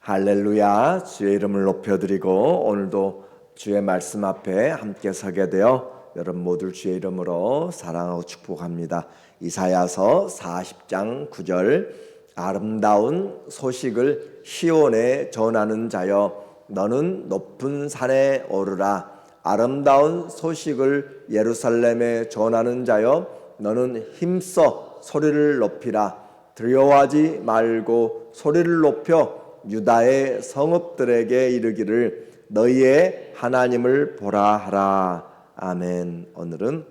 할렐루야, 주의 이름을 높여드리고 오늘도 주의 말씀 앞에 함께 서게 되어 여러분 모두 주의 이름으로 사랑하고 축복합니다. 이사야서 40장 9절 아름다운 소식을 시온에 전하는 자여 너는 높은 산에 오르라. 아름다운 소식을 예루살렘에 전하는 자여 너는 힘써 소리를 높이라. 두려워하지 말고 소리를 높여 유다의 성읍들에게 이르기를 너희의 하나님을 보라 하라. 아멘. 오늘은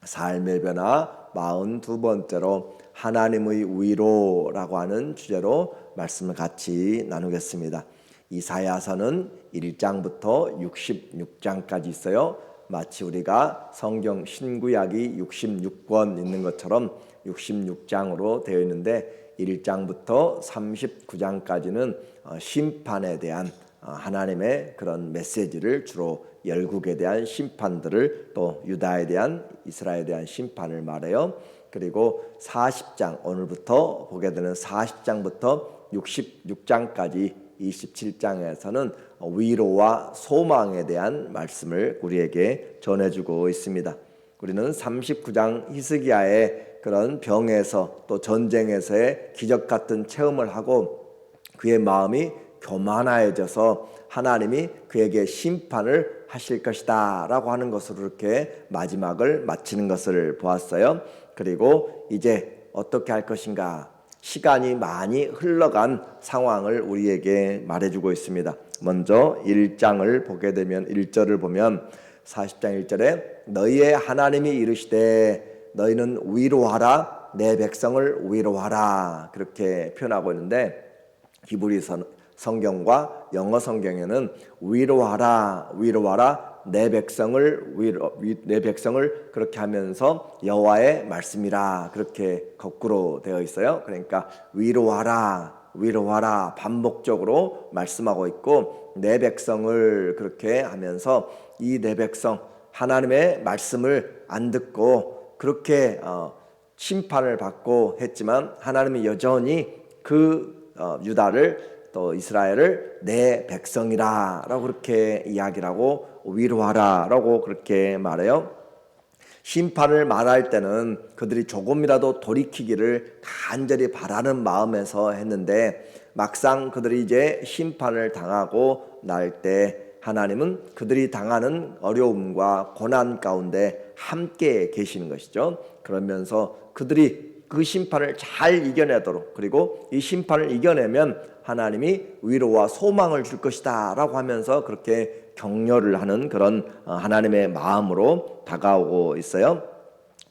삶의 변화 42번째로 하나님의 위로라고 하는 주제로 말씀을 같이 나누겠습니다. 이사야서는 1장부터 66장까지 있어요. 마치 우리가 성경 신구약이 66권 있는 것처럼 66장으로 되어 있는데 1장부터 39장까지는 심판에 대한 하나님의 그런 메시지를 주로 열국에 대한 심판들을 또 유다에 대한 이스라엘에 대한 심판을 말해요. 그리고 40장 오늘부터 보게 되는 40장부터 66장까지 27장에서는 위로와 소망에 대한 말씀을 우리에게 전해주고 있습니다. 우리는 39장 히스기야의 그런 병에서 또 전쟁에서의 기적 같은 체험을 하고 그의 마음이 교만해져서 하나님이 그에게 심판을 하실 것이다 라고 하는 것으로 이렇게 마지막을 마치는 것을 보았어요. 그리고 이제 어떻게 할 것인가, 시간이 많이 흘러간 상황을 우리에게 말해주고 있습니다. 먼저 1장을 보게 되면 1절을 보면 40장 1절에 너희의 하나님이 이르시되 너희는 위로하라 내 백성을 위로하라 그렇게 표현하고 있는데 히브리 성경과 영어 성경에는 위로하라 내 백성을 그렇게 하면서 여호와의 말씀이라 그렇게 거꾸로 되어 있어요. 그러니까 위로하라 반복적으로 말씀하고 있고 내 백성을 그렇게 하면서 이 내 백성 하나님의 말씀을 안 듣고 그렇게 심판을 받고 했지만 하나님이 여전히 그 유다를 또 이스라엘을 내 백성이라 라고 그렇게 이야기를 하고 위로하라 라고 그렇게 말해요. 심판을 말할 때는 그들이 조금이라도 돌이키기를 간절히 바라는 마음에서 했는데 막상 그들이 이제 심판을 당하고 날 때 하나님은 그들이 당하는 어려움과 고난 가운데 함께 계시는 것이죠. 그러면서 그들이 그 심판을 잘 이겨내도록 그리고 이 심판을 이겨내면 하나님이 위로와 소망을 줄 것이다 라고 하면서 그렇게 격려를 하는 그런 하나님의 마음으로 다가오고 있어요.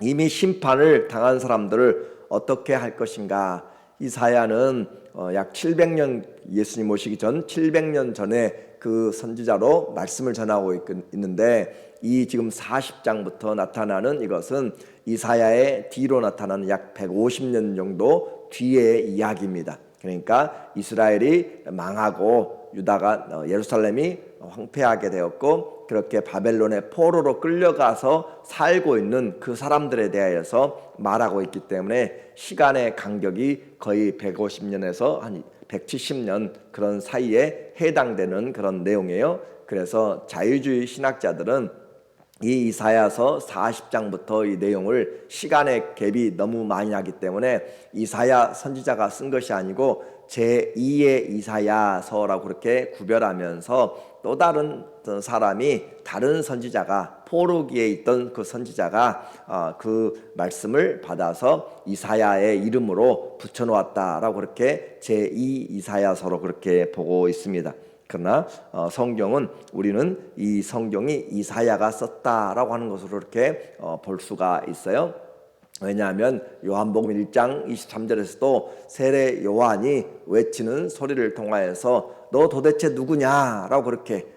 이미 심판을 당한 사람들을 어떻게 할 것인가. 이사야는 약 700년 예수님 오시기 전 700년 전에 그 선지자로 말씀을 전하고 있는데 이 지금 40장부터 나타나는 이것은 이사야의 뒤로 나타나는 약 150년 정도 뒤의 이야기입니다. 그러니까 이스라엘이 망하고 유다가 예루살렘이 황폐하게 되었고 그렇게 바벨론의 포로로 끌려가서 살고 있는 그 사람들에 대해서 말하고 있기 때문에 시간의 간격이 거의 150년에서 한 170년 그런 사이에 해당되는 그런 내용이에요. 그래서 자유주의 신학자들은 이 이사야서 40장부터 이 내용을 시간의 갭이 너무 많이 나기 때문에 이사야 선지자가 쓴 것이 아니고 제2의 이사야서라고 그렇게 구별하면서 또 다른 사람이 다른 선지자가 포로기에 있던 그 선지자가 그 말씀을 받아서 이사야의 이름으로 붙여놓았다라고 그렇게 제2 이사야서로 그렇게 보고 있습니다. 그러나 성경은 우리는 이 성경이 이사야가 썼다라고 하는 것으로 이렇게 볼 수가 있어요. 왜냐하면 요한복음 1장 23절에서도 세례 요한이 외치는 소리를 통하여서 너 도대체 누구냐라고 그렇게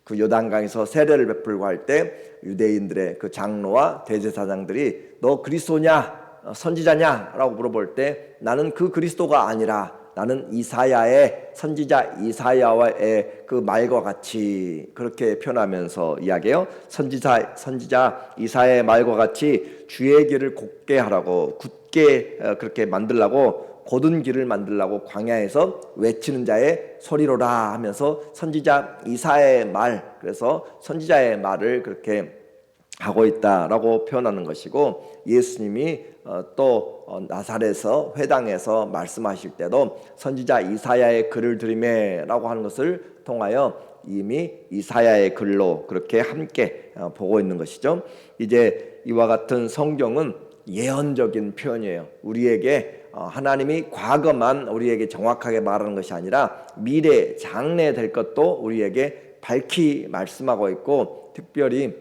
그 요단강에서 세례를 베풀고 할 때 유대인들의 그 장로와 대제사장들이 너 그리스도냐 선지자냐라고 물어볼 때 나는 그 그리스도가 아니라 나는 이사야의 선지자 이사야와의 그 말과 같이 그렇게 표현하면서 이야기해요. 선지자 이사야의 말과 같이 주의 길을 곧게 하라고 굳게 그렇게 만들라고 곧은 길을 만들라고 광야에서 외치는 자의 소리로라 하면서 선지자 이사야의 말, 그래서 선지자의 말을 그렇게 하고 있다라고 표현하는 것이고, 예수님이 또 나사렛에서 회당에서 말씀하실 때도 선지자 이사야의 글을 들으매라고 하는 것을 통하여 이미 이사야의 글로 그렇게 함께 보고 있는 것이죠. 이제 이와 같은 성경은 예언적인 표현이에요. 우리에게 하나님이 과거만 우리에게 정확하게 말하는 것이 아니라 미래 장래 될 것도 우리에게 밝히 말씀하고 있고, 특별히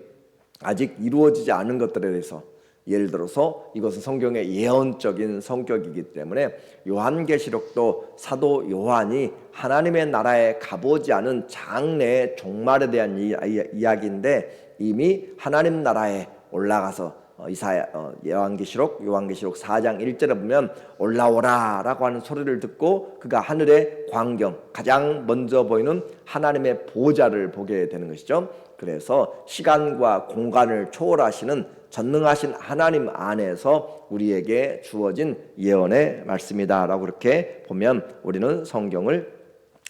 아직 이루어지지 않은 것들에 대해서, 예를 들어서 이것은 성경의 예언적인 성격이기 때문에 요한계시록도 사도 요한이 하나님의 나라에 가보지 않은 장래의 종말에 대한 이야기인데, 이미 하나님 나라에 올라가서 요한계시록 4장 1절에 보면 올라오라라고 하는 소리를 듣고 그가 하늘의 광경, 가장 먼저 보이는 하나님의 보좌를 보게 되는 것이죠. 그래서 시간과 공간을 초월하시는 전능하신 하나님 안에서 우리에게 주어진 예언의 말씀이다라고 그렇게 보면 우리는 성경을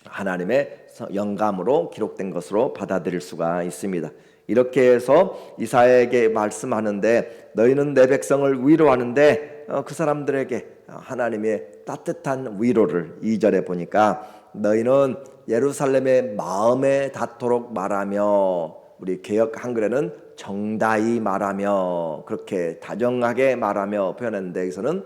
하나님의 영감으로 기록된 것으로 받아들일 수가 있습니다. 이렇게 해서 이사야에게 말씀하는데, 너희는 내 백성을 위로하는데 그 사람들에게 하나님의 따뜻한 위로를 2절에 보니까, 너희는 예루살렘의 마음에 닿도록 말하며, 우리 개역 한글에는 정다히 말하며, 그렇게 다정하게 말하며 표현했는데, 여기서는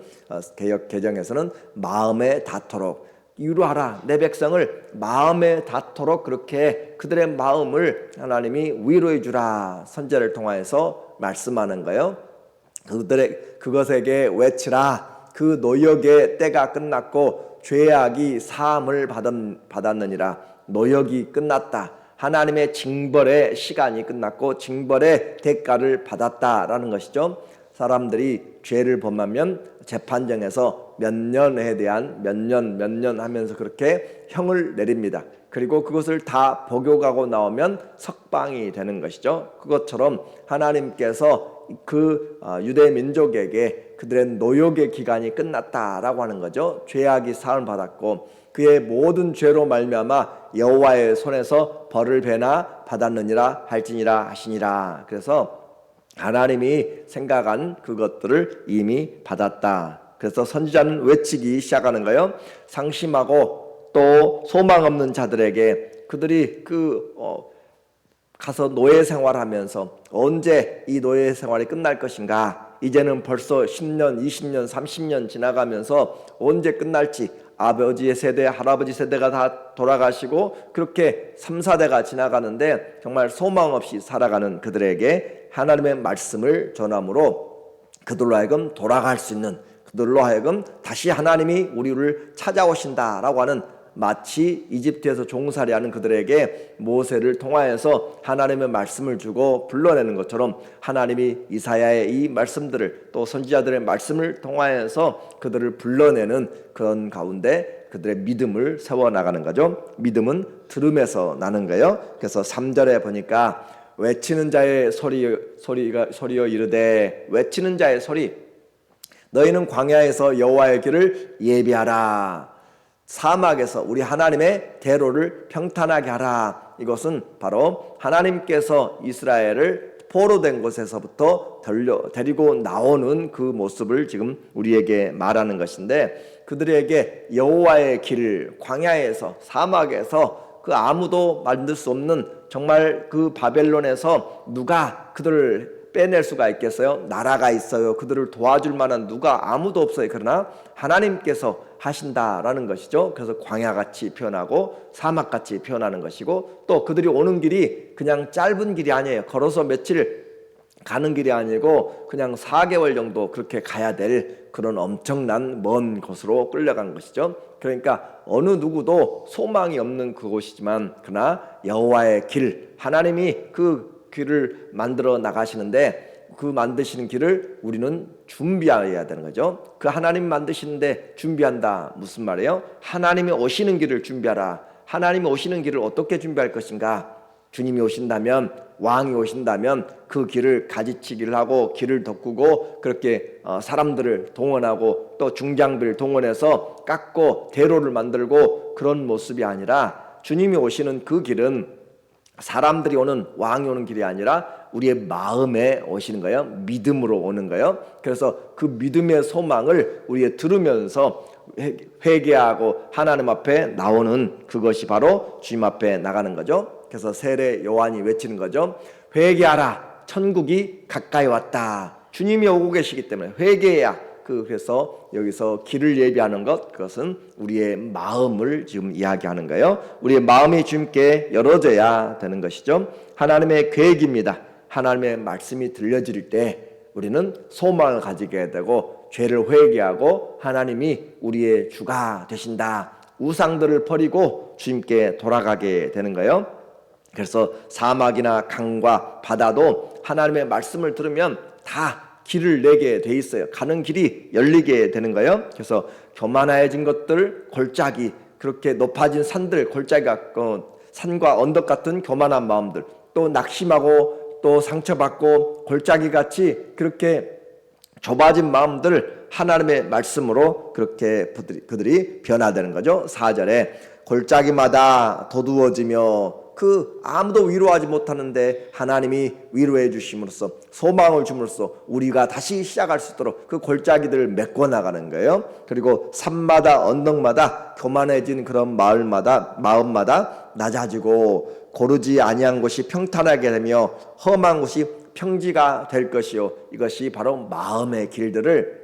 개역 개정에서는 마음에 닿도록 위로하라, 내 백성을 마음에 닿도록 그렇게 그들의 마음을 하나님이 위로해 주라, 선지자를 통하여서 말씀하는 거예요. 그것에게 외치라, 그 노역의 때가 끝났고 죄악이 사함을 받았느니라. 노역이 끝났다, 하나님의 징벌의 시간이 끝났고 징벌의 대가를 받았다라는 것이죠. 사람들이 죄를 범하면 재판정에서 몇 년에 대한 몇 년 하면서 그렇게 형을 내립니다. 그리고 그것을 다 복역하고 나오면 석방이 되는 것이죠. 그것처럼 하나님께서 그 유대 민족에게 그들의 노역의 기간이 끝났다라고 하는 거죠. 죄악이 사함을 받았고 그의 모든 죄로 말미암아 여호와의 손에서 벌을 배나 받았느니라 할지니라 하시니라. 그래서 하나님이 생각한 그것들을 이미 받았다. 그래서 선지자는 외치기 시작하는 거예요. 상심하고 또 소망 없는 자들에게, 그들이 가서 노예 생활하면서 언제 이 노예 생활이 끝날 것인가, 이제는 벌써 10년, 20년, 30년 지나가면서 언제 끝날지, 아버지의 세대, 할아버지 세대가 다 돌아가시고 그렇게 3, 4대가 지나가는데 정말 소망 없이 살아가는 그들에게 하나님의 말씀을 전함으로 그들로 하여금 돌아갈 수 있는, 그들로 하여금 다시 하나님이 우리를 찾아오신다라고 하는, 마치 이집트에서 종살이하는 그들에게 모세를 통하여서 하나님의 말씀을 주고 불러내는 것처럼 하나님이 이사야의 이 말씀들을, 또 선지자들의 말씀을 통하여서 그들을 불러내는 그런 가운데 그들의 믿음을 세워나가는 거죠. 믿음은 들음에서 나는 거예요. 그래서 3절에 보니까 외치는 자의 소리여 이르되, 외치는 자의 소리, 너희는 광야에서 여호와의 길을 예비하라, 사막에서 우리 하나님의 대로를 평탄하게 하라. 이것은 바로 하나님께서 이스라엘을 포로된 곳에서부터 데리고 나오는 그 모습을 지금 우리에게 말하는 것인데, 그들에게 여호와의 길을 광야에서, 사막에서, 그 아무도 만들 수 없는, 정말 그 바벨론에서 누가 그들을 빼낼 수가 있겠어요? 나라가 있어요. 그들을 도와줄 만한 누가 아무도 없어요. 그러나 하나님께서 하신다라는 것이죠. 그래서 광야같이 표현하고 사막같이 표현하는 것이고, 또 그들이 오는 길이 그냥 짧은 길이 아니에요. 걸어서 며칠 가는 길이 아니고 그냥 4개월 정도 그렇게 가야 될 그런 엄청난 먼 곳으로 끌려간 것이죠. 그러니까 어느 누구도 소망이 없는 그곳이지만, 그러나 여호와의 길, 하나님이 그 길을 만들어 나가시는데, 그 만드시는 길을 우리는 준비해야 되는 거죠. 그 하나님 만드시는데 준비한다, 무슨 말이에요? 하나님이 오시는 길을 준비하라. 하나님이 오시는 길을 어떻게 준비할 것인가? 주님이 오신다면, 왕이 오신다면 그 길을 가지치기를 하고 길을 덮고 그렇게 사람들을 동원하고 또 중장비를 동원해서 깎고 대로를 만들고 그런 모습이 아니라, 주님이 오시는 그 길은 사람들이 오는, 왕이 오는 길이 아니라 우리의 마음에 오시는 거예요. 믿음으로 오는 거예요. 그래서 그 믿음의 소망을 우리가 들으면서 회개하고 하나님 앞에 나오는, 그것이 바로 주님 앞에 나가는 거죠. 그래서 세례 요한이 외치는 거죠. 회개하라, 천국이 가까이 왔다. 주님이 오고 계시기 때문에 회개해야. 그래서 여기서 길을 예비하는 것, 그것은 우리의 마음을 지금 이야기하는 거예요. 우리의 마음이 주님께 열어져야 되는 것이죠. 하나님의 계획입니다. 하나님의 말씀이 들려질 때 우리는 소망을 가지게 되고 죄를 회개하고 하나님이 우리의 주가 되신다, 우상들을 버리고 주님께 돌아가게 되는 거예요. 그래서 사막이나 강과 바다도 하나님의 말씀을 들으면 다 길을 내게 돼 있어요. 가는 길이 열리게 되는 거예요. 그래서 교만해진 것들, 골짜기, 그렇게 높아진 산들, 골짜기 같고 산과 언덕 같은 교만한 마음들, 또 낙심하고 또 상처받고 골짜기 같이 그렇게 좁아진 마음들, 하나님의 말씀으로 그렇게 그들이 변화되는 거죠. 4절에 골짜기마다 도두어지며 아무도 위로하지 못하는데 하나님이 위로해 주심으로써, 소망을 줌으로써 우리가 다시 시작할 수 있도록 그 골짜기들을 메꿔 나가는 거예요. 그리고 산마다 언덕마다 교만해진 그런 마음마다 낮아지고 고르지 아니한 곳이 평탄하게 되며 험한 곳이 평지가 될 것이요, 이것이 바로 마음의 길들을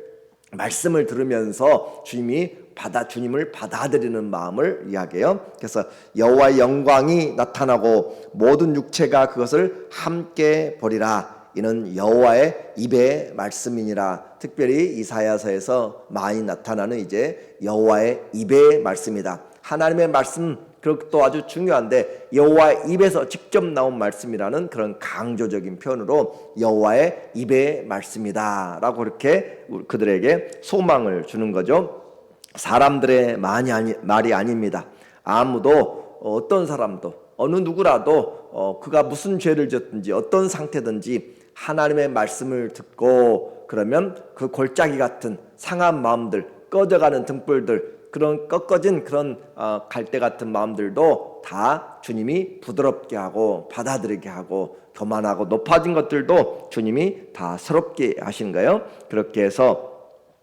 말씀을 들으면서 주님을 받아들이는 마음을 이야기해요. 그래서 여호와의 영광이 나타나고 모든 육체가 그것을 함께 보리라. 이는 여호와의 입의 말씀이니라. 특별히 이사야서에서 많이 나타나는 이제 여호와의 입의 말씀이다. 하나님의 말씀, 그것도 아주 중요한데 여호와의 입에서 직접 나온 말씀이라는 그런 강조적인 표현으로 여호와의 입의 말씀이다 라고 그렇게 그들에게 소망을 주는 거죠. 사람들의 말이 아닙니다. 아무도, 어떤 사람도, 어느 누구라도 그가 무슨 죄를 지었든지 어떤 상태든지 하나님의 말씀을 듣고 그러면 그 골짜기 같은 상한 마음들, 꺼져가는 등불들, 그런 꺾어진 그런 갈대 같은 마음들도 다 주님이 부드럽게 하고 받아들이게 하고, 교만하고 높아진 것들도 주님이 다 스럽게 하신 거예요. 그렇게 해서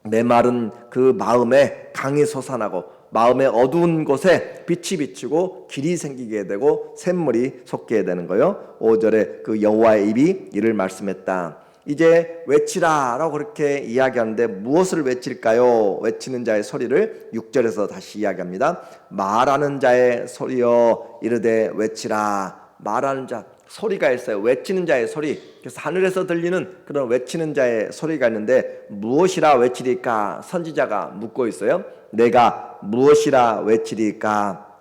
메마른 그 마음에 강이 솟아나고 마음의 어두운 곳에 빛이 비치고 길이 생기게 되고 샘물이 솟게 되는 거예요. 5절에 그 여호와의 입이 이를 말씀했다. 이제 외치라 라고 그렇게 이야기하는데 무엇을 외칠까요? 외치는 자의 소리를 6절에서 다시 이야기합니다. 말하는 자의 소리여 이르되 외치라. 말하는 자, 소리가 있어요. 외치는 자의 소리. 그래서 하늘에서 들리는 그런 외치는 자의 소리가 있는데 무엇이라 외치리까? 선지자가 묻고 있어요. 내가 무엇이라 외치리까?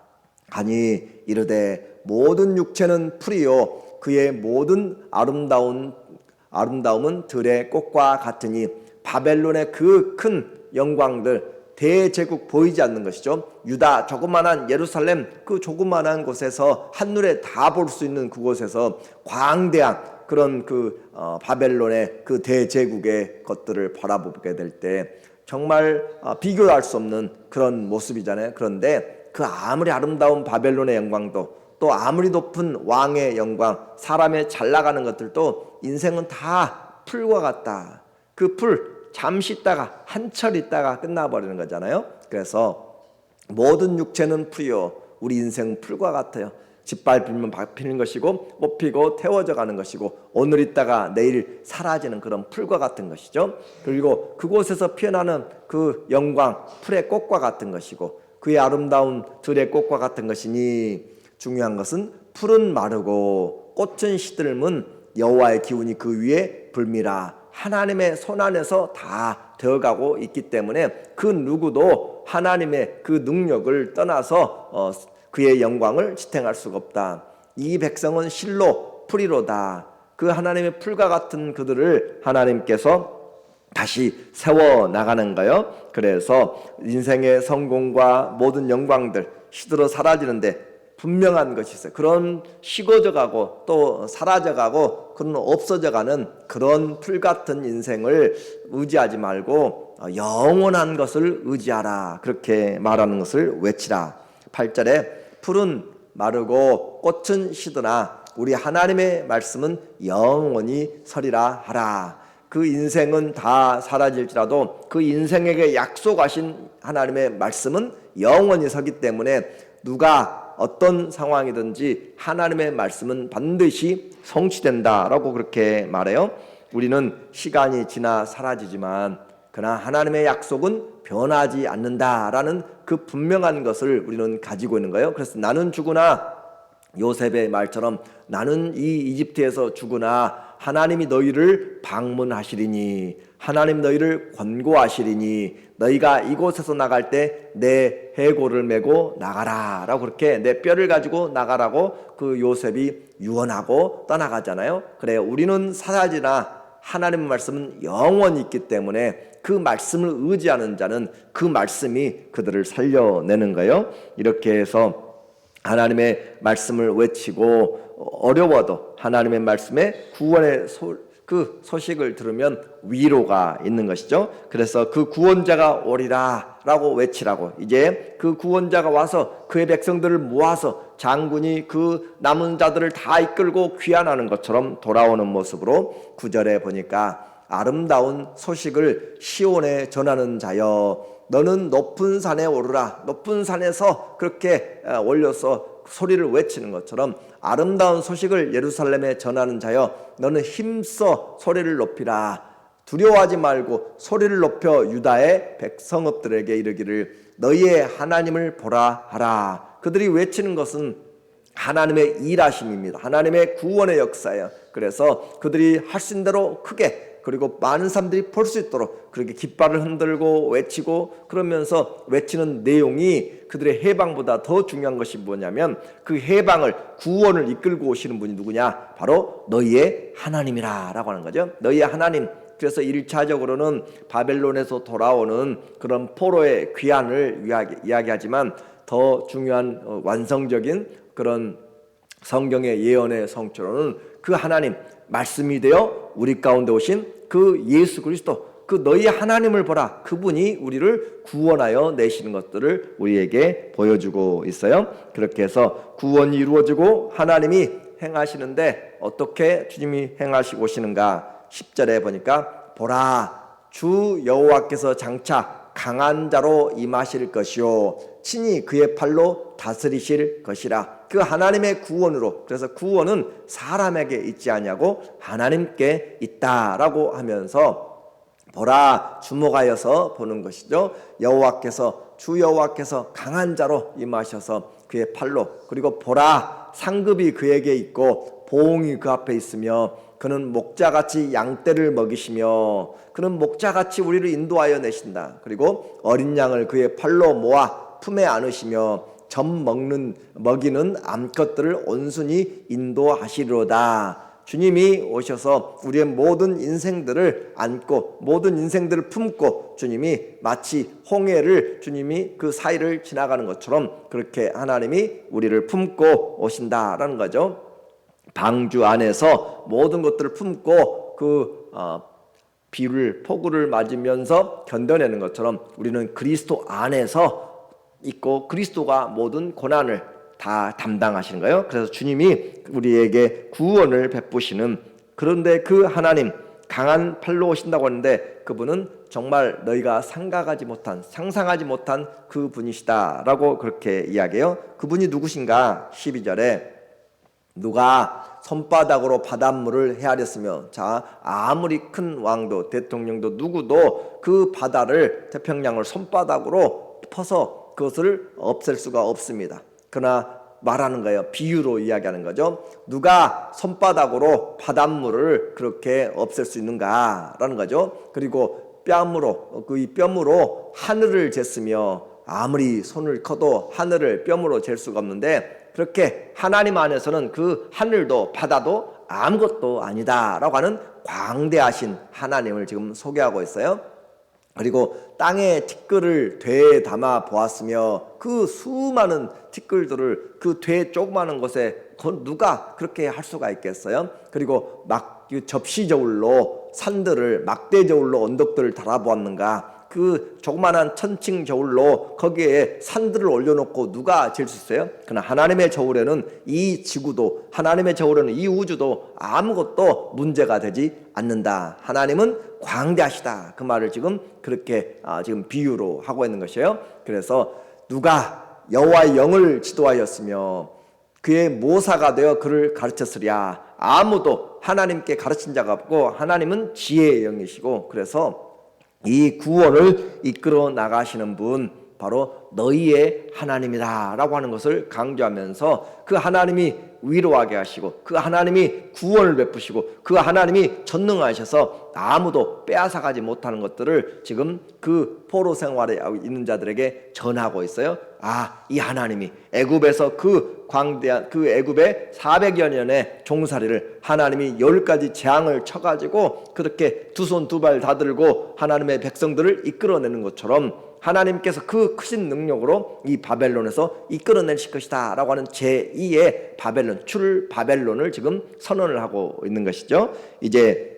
하니 이르되 모든 육체는 풀이요 그의 모든 아름다움은 들의 꽃과 같으니. 바벨론의 그 큰 영광들, 대제국 보이지 않는 것이죠. 유다 조그만한 예루살렘, 그 조그만한 곳에서 한눈에 다 볼 수 있는 그곳에서 광대한 그런 바벨론의 그 대제국의 것들을 바라보게 될 때 정말 비교할 수 없는 그런 모습이잖아요. 그런데 그 아무리 아름다운 바벨론의 영광도, 또 아무리 높은 왕의 영광, 사람의 잘 나가는 것들도 인생은 다 풀과 같다. 그 풀 잠시 있다가 한철 있다가 끝나버리는 거잖아요. 그래서 모든 육체는 풀이요 우리 인생은 풀과 같아요. 짓밟히면 밟히는 것이고 뽑히고 태워져 가는 것이고 오늘 있다가 내일 사라지는 그런 풀과 같은 것이죠. 그리고 그곳에서 피어나는 그 영광, 풀의 꽃과 같은 것이고 그의 아름다운 들의 꽃과 같은 것이니, 중요한 것은 풀은 마르고 꽃은 시들면 여호와의 기운이 그 위에 불미라. 하나님의 손 안에서 다 되어가고 있기 때문에 그 누구도 하나님의 그 능력을 떠나서 그의 영광을 지탱할 수가 없다. 이 백성은 실로 풀이로다. 그 하나님의 풀과 같은 그들을 하나님께서 다시 세워나가는 거예요. 그래서 인생의 성공과 모든 영광들 시들어 사라지는데 분명한 것이 있어요. 그런 식어져가고 또 사라져가고 그런 없어져가는 그런 풀같은 인생을 의지하지 말고 영원한 것을 의지하라. 그렇게 말하는 것을 외치라. 8절에 풀은 마르고 꽃은 시드나 우리 하나님의 말씀은 영원히 서리라 하라. 그 인생은 다 사라질지라도 그 인생에게 약속하신 하나님의 말씀은 영원히 서기 때문에 누가 어떤 상황이든지 하나님의 말씀은 반드시 성취된다라고 그렇게 말해요. 우리는 시간이 지나 사라지지만 그러나 하나님의 약속은 변하지 않는다라는 그 분명한 것을 우리는 가지고 있는 거예요. 그래서 나는 죽으나 요셉의 말처럼 나는 이 이집트에서 죽으나 하나님이 너희를 방문하시리니 하나님 너희를 권고하시리니 너희가 이곳에서 나갈 때 내 해골을 메고 나가라 라고 그렇게 내 뼈를 가지고 나가라고 그 요셉이 유언하고 떠나가잖아요. 그래 우리는 사라지나 하나님의 말씀은 영원히 있기 때문에 그 말씀을 의지하는 자는 그 말씀이 그들을 살려내는 거예요. 이렇게 해서 하나님의 말씀을 외치고 어려워도 하나님의 말씀에 구원의 그 소식을 들으면 위로가 있는 것이죠. 그래서 그 구원자가 오리라 라고 외치라고. 이제 그 구원자가 와서 그의 백성들을 모아서 장군이 그 남은 자들을 다 이끌고 귀환하는 것처럼 돌아오는 모습으로 9절에 보니까 아름다운 소식을 시온에 전하는 자여 너는 높은 산에 오르라. 높은 산에서 그렇게 올려서 소리를 외치는 것처럼 아름다운 소식을 예루살렘에 전하는 자여 너는 힘써 소리를 높이라. 두려워하지 말고 소리를 높여 유다의 백성읍들에게 이르기를 너희의 하나님을 보라 하라. 그들이 외치는 것은 하나님의 일하심입니다. 하나님의 구원의 역사예요. 그래서 그들이 하신 대로 크게 그리고 많은 사람들이 볼 수 있도록 그렇게 깃발을 흔들고 외치고 그러면서 외치는 내용이 그들의 해방보다 더 중요한 것이 뭐냐면 그 해방을 구원을 이끌고 오시는 분이 누구냐? 바로 너희의 하나님이라 라고 하는 거죠. 너희의 하나님. 그래서 1차적으로는 바벨론에서 돌아오는 그런 포로의 귀환을 이야기하지만 더 중요한 완성적인 그런 성경의 예언의 성취로는 그 하나님 말씀이 되어 우리 가운데 오신 그 예수 그리스도 그 너희 하나님을 보라. 그분이 우리를 구원하여 내시는 것들을 우리에게 보여주고 있어요. 그렇게 해서 구원이 이루어지고 하나님이 행하시는데 어떻게 주님이 행하시고 오시는가? 10절에 보니까 보라 주 여호와께서 장차 강한 자로 임하실 것이요 친히 그의 팔로 다스리실 것이라. 그 하나님의 구원으로. 그래서 구원은 사람에게 있지 아니하고 하나님께 있다라고 하면서 보라 주목하여서 보는 것이죠. 여호와께서 주 여호와께서 강한 자로 임하셔서 그의 팔로 그리고 보라 상급이 그에게 있고 보응이 그 앞에 있으며 그는 목자같이 양떼를 먹이시며 그는 목자같이 우리를 인도하여 내신다. 그리고 어린 양을 그의 팔로 모아 품에 안으시며 젖 먹이는 암컷들을 온순히 인도하시리로다. 주님이 오셔서 우리의 모든 인생들을 안고 모든 인생들을 품고 주님이 마치 홍해를 주님이 그 사이를 지나가는 것처럼 그렇게 하나님이 우리를 품고 오신다라는 거죠. 방주 안에서 모든 것들을 품고 그 비를 폭우를 맞으면서 견뎌내는 것처럼 우리는 그리스도 안에서 있고 그리스도가 모든 고난을 다 담당하시는 거예요. 그래서 주님이 우리에게 구원을 베푸시는 그런데 그 하나님 강한 팔로 오신다고 하는데 그분은 정말 너희가 상상하지 못한 그 분이시다라고 그렇게 이야기해요. 그분이 누구신가? 12절에 누가 손바닥으로 바닷물을 헤아렸으며 자 아무리 큰 왕도 대통령도 누구도 그 바다를 태평양을 손바닥으로 퍼서 그것을 없앨 수가 없습니다. 그러나 말하는 거예요. 비유로 이야기하는 거죠. 누가 손바닥으로 바닷물을 그렇게 없앨 수 있는가라는 거죠. 그리고 뺨으로 그 뼘으로 하늘을 쟀으며 아무리 손을 커도 하늘을 뼘으로 잴 수가 없는데 그렇게 하나님 안에서는 그 하늘도 바다도 아무것도 아니다라고 하는 광대하신 하나님을 지금 소개하고 있어요. 그리고 땅에 티끌을 되에 담아 보았으며 그 수많은 티끌들을 그 되 조그마한 곳에 누가 그렇게 할 수가 있겠어요? 그리고 막 접시 저울로 산들을 막대 저울로 언덕들을 달아보았는가? 그 조그만한 천칭 저울로 거기에 산들을 올려놓고 누가 잴 수 있어요? 그러나 하나님의 저울에는 이 지구도, 하나님의 저울에는 이 우주도 아무것도 문제가 되지 않는다. 하나님은 광대하시다. 그 말을 지금 그렇게 지금 비유로 하고 있는 것이에요. 그래서 누가 여호와의 영을 지도하였으며 그의 모사가 되어 그를 가르쳤으랴. 아무도 하나님께 가르친 자가 없고 하나님은 지혜의 영이시고, 그래서 이 구원을 이끌어 나가시는 분 바로 너희의 하나님이다 라고 하는 것을 강조하면서 그 하나님이 위로하게 하시고 그 하나님이 구원을 베푸시고 그 하나님이 전능하셔서 아무도 빼앗아가지 못하는 것들을 지금 그 포로 생활에 있는 자들에게 전하고 있어요. 이 하나님이 애굽에서 그 광대한 그 애굽의 400여 년의 종살이를 하나님이 10가지 재앙을 쳐가지고 그렇게 두 손 두 발 다 들고 하나님의 백성들을 이끌어내는 것처럼 하나님께서 그 크신 능력으로 이 바벨론에서 이끌어내실 것이다 라고 하는 제2의 바벨론, 출 바벨론을 지금 선언을 하고 있는 것이죠. 이제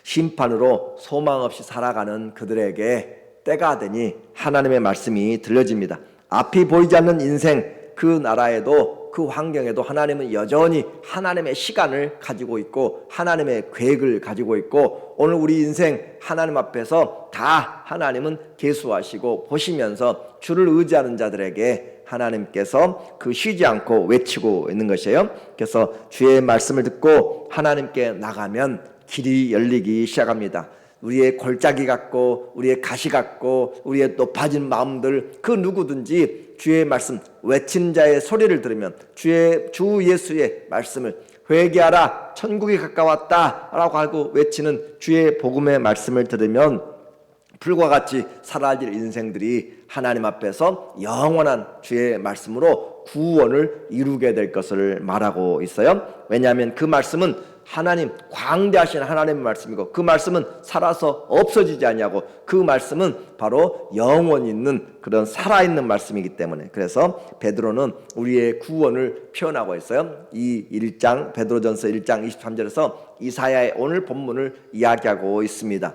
심판으로 소망 없이 살아가는 그들에게 때가 되니 하나님의 말씀이 들려집니다. 앞이 보이지 않는 인생, 그 나라에도 그 환경에도 하나님은 여전히 하나님의 시간을 가지고 있고 하나님의 계획을 가지고 있고, 오늘 우리 인생 하나님 앞에서 다 하나님은 계수하시고 보시면서 주를 의지하는 자들에게 하나님께서 그 쉬지 않고 외치고 있는 것이에요. 그래서 주의 말씀을 듣고 하나님께 나가면 길이 열리기 시작합니다. 우리의 골짜기 같고 우리의 가시 같고 우리의 높아진 마음들, 그 누구든지 주의 말씀 외친 자의 소리를 들으면 주 예수의 말씀을 회개하라 천국이 가까웠다 라고 하고 외치는 주의 복음의 말씀을 들으면 불과 같이 사라질 인생들이 하나님 앞에서 영원한 주의 말씀으로 구원을 이루게 될 것을 말하고 있어요. 왜냐하면 그 말씀은 하나님, 광대하신 하나님의 말씀이고 그 말씀은 살아서 없어지지 않냐고, 그 말씀은 바로 영원히 있는 그런 살아있는 말씀이기 때문에, 그래서 베드로는 우리의 구원을 표현하고 있어요. 이 1장 베드로전서 1장 23절에서 이사야의 오늘 본문을 이야기하고 있습니다.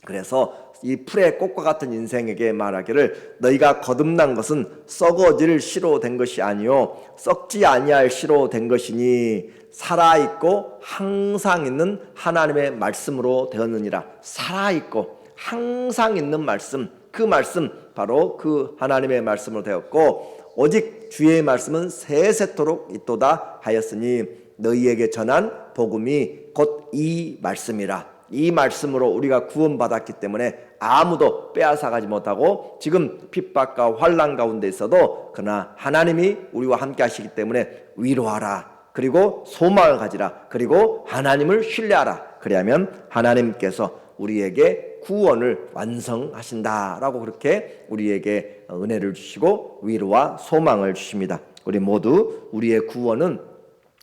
그래서 이 풀의 꽃과 같은 인생에게 말하기를 너희가 거듭난 것은 썩어질 씨로 된 것이 아니요 썩지 아니할 씨로 된 것이니 살아있고 항상 있는 하나님의 말씀으로 되었느니라. 살아있고 항상 있는 말씀, 그 말씀 바로 그 하나님의 말씀으로 되었고 오직 주의 말씀은 세세토록 있도다 하였으니 너희에게 전한 복음이 곧 이 말씀이라. 이 말씀으로 우리가 구원받았기 때문에 아무도 빼앗아가지 못하고 지금 핍박과 환난 가운데 있어도 그러나 하나님이 우리와 함께 하시기 때문에 위로하라. 그리고 소망을 가지라. 그리고 하나님을 신뢰하라. 그래야면 하나님께서 우리에게 구원을 완성하신다라고 그렇게 우리에게 은혜를 주시고 위로와 소망을 주십니다. 우리 모두 우리의 구원은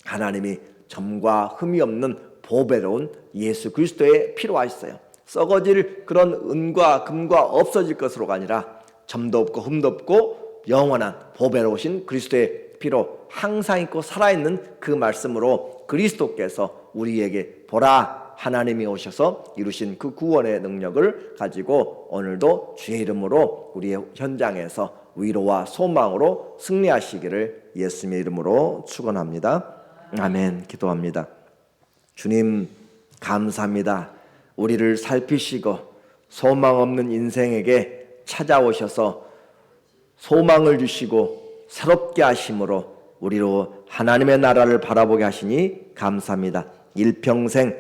하나님이 점과 흠이 없는 보배로운 예수 그리스도의 피로 하셨어요. 썩어질 그런 은과 금과 없어질 것으로가 아니라 점도 없고 흠도 없고 영원한 보배로우신 그리스도의 피로 항상 있고 살아있는 그 말씀으로 그리스도께서 우리에게 보라 하나님이 오셔서 이루신 그 구원의 능력을 가지고 오늘도 주의 이름으로 우리의 현장에서 위로와 소망으로 승리하시기를 예수님의 이름으로 축원합니다. 아멘. 기도합니다. 주님 감사합니다. 우리를 살피시고 소망 없는 인생에게 찾아오셔서 소망을 주시고 새롭게 하심으로 우리로 하나님의 나라를 바라보게 하시니 감사합니다. 일평생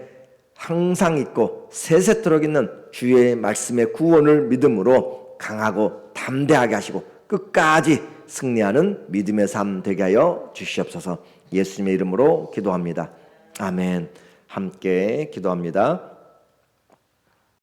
항상 있고 세세토록 있는 주의 말씀의 구원을 믿음으로 강하고 담대하게 하시고 끝까지 승리하는 믿음의 삶 되게 하여 주시옵소서. 예수님의 이름으로 기도합니다. 아멘. 함께 기도합니다.